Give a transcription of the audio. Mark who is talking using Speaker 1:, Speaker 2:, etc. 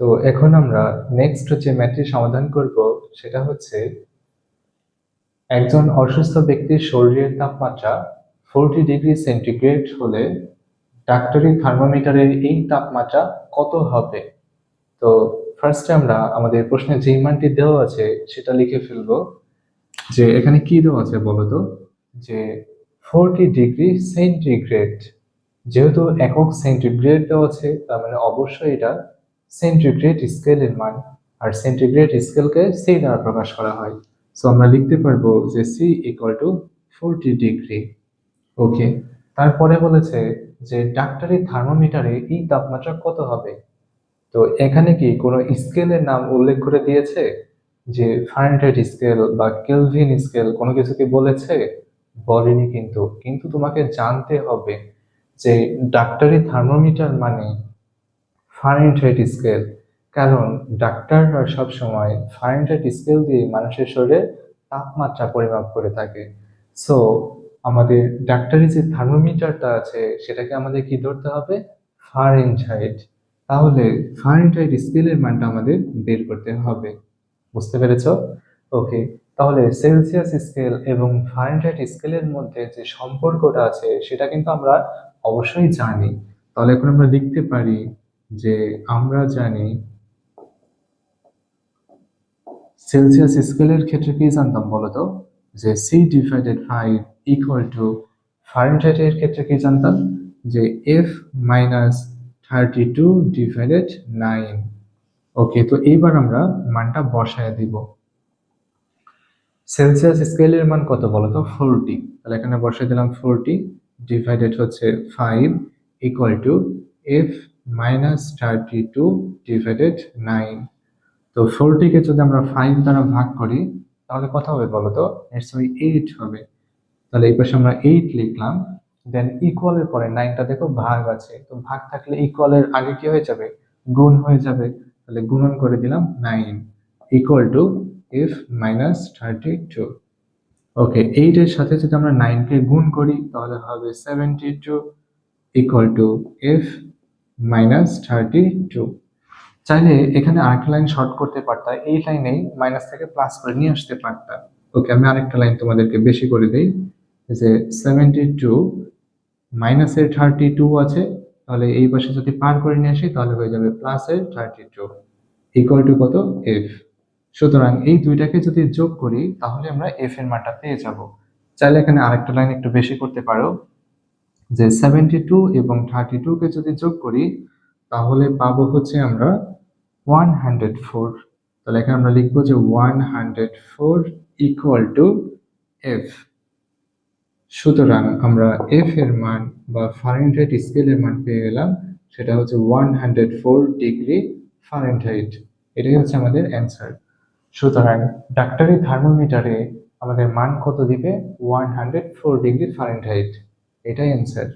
Speaker 1: তো এখন আমরা নেক্সট যে ম্যাথটি সমাধান করব সেটা হচ্ছে একজন অসুস্থ ব্যক্তির শরীরের তাপমাত্রা 40 ডিগ্রি সেন্টিগ্রেড হলে ডাক্তারি থার্মোমিটারের এই তাপমাত্রা কত হবে। তো ফার্স্টে আমরা আমাদের প্রশ্নে যে মানটি দেওয়া আছে সেটা লিখে ফেলবো। যে এখানে কি দেওয়া আছে বলতো, যে 40 ডিগ্রি সেন্টিগ্রেড, যেহেতু একক সেন্টিগ্রেড দেওয়া আছে তার মানে অবশ্যই এটা সেন্টিগ্রেড স্কেলের মান, আর সেন্টিগ্রেড স্কেলকে সি দ্বারা প্রকাশ করা হয়। সো আমরা লিখতে পারবো যে সি ইকুয়াল টু 40 ডিগ্রি। ওকে, তারপরে বলেছে যে ডাক্তারি থার্মোমিটারে এই তাপমাত্রা কত হবে। তো এখানে কি কোনো স্কেলের নাম উল্লেখ করে দিয়েছে, যে ফারেনহাইট স্কেল বা কেলভিন স্কেল কোনো কিছু কি বলেছে? বলেনি। কিন্তু কিন্তু তোমাকে জানতে হবে যে ডাক্তারি থার্মোমিটার মানে ফারেনহাইট স্কেল, কারণ ডাক্তাররা সব সময় ফারেনহাইট স্কেল দিয়ে মানুষের শরীরে তাপমাত্রা পরিমাপ করে থাকে। সো আমাদের ডাক্তারি যে থার্মোমিটারটা আছে সেটাকে আমাদের কি ধরতে হবে? ফারেনহাইট। তাহলে ফারেনহাইট স্কেলের মানটা আমাদের বের করতে হবে। বুঝতে পেরেছো? ওকে, তাহলে সেলসিয়াস স্কেল এবং ফারেনহাইট স্কেলের মধ্যে যে সম্পর্কটা আছে সেটা কিন্তু আমরা অবশ্যই জানি। তাহলে এখন আমরা লিখতে পারি যে আমরা জানি সেলসিয়াস স্কেলের ক্ষেত্রে কি জানতাম বলতো, যে C/5 ইকুয়াল টু, ফারেনহাইটের ক্ষেত্রে কি জানতাম, যে F-32/9। ওকে, তো এইবার আমরা মানটা বসায় দিব। সেলসিয়াস স্কেলের মান কত বলতো? 40। তাহলে এখানে বসাই দিলাম 40 ডিভাইডেড হচ্ছে 5 ইকুয়াল টু F-32/9। তো 40 কে যদি আমরা 5 দ্বারা ভাগ করি তাহলে কত হবে বলতো? নিশ্চয়ই 8 হবে। তাহলে এই পাশে আমরা 8 লিখলাম। দেন ইকুয়ালের পরে 9টা দেখো ভাগ আছে, তো ভাগ থাকলে ইকুয়ালের আগে কি হয়ে যাবে? গুণ হয়ে যাবে। তাহলে গুণন করে দিলাম 9 ইকুয়াল টু F-32। ওকে, 8 এর সাথে যদি আমরা 9 কে গুণ করি তাহলে হবে 72 ইকুয়াল টু F-32। চাইলে এখানে আরেকটা লাইন শর্ট করতে পারতা, এই লাইনেই মাইনাস থেকে প্লাস করে নিয়ে আসতে পারতা। ওকে, আমি আরেকটা লাইন তোমাদেরকে বেশি করে দেই, যে 72 মাইনাসের 32 আছে, তাহলে এই পাশে যদি পার করে নিয়ে আসি তাহলে হয়ে যাবে প্লাসের 32 ইকুয়াল টু কত? এফ। সুতরাং এই দুইটাকে যদি যোগ করি তাহলে আমরা এফ এর মানটা পেয়ে যাব। চাইলে এখানে আরেকটা লাইন একটু বেশি করতে পারো, যে 72 এবং 32 কে যদি যোগ করি তাহলে পাবো হচ্ছে আমরা 104। তাহলে এখানে আমরা লিখবো যে 104 ইকুয়াল টু এফ। সুতরাং আমরা এফ এর মান বা ফারেনহাইট স্কেলের মান পেয়ে গেলাম, সেটা হচ্ছে 104 ডিগ্রি ফারেনহাইট। এটাই হচ্ছে আমাদের অ্যান্সার। সুতরাং ডাক্তারি থার্মোমিটারে আমাদের মান কত দিবে? 104 ডিগ্রি ফারেনহাইট। এটাই অ্যান্সার।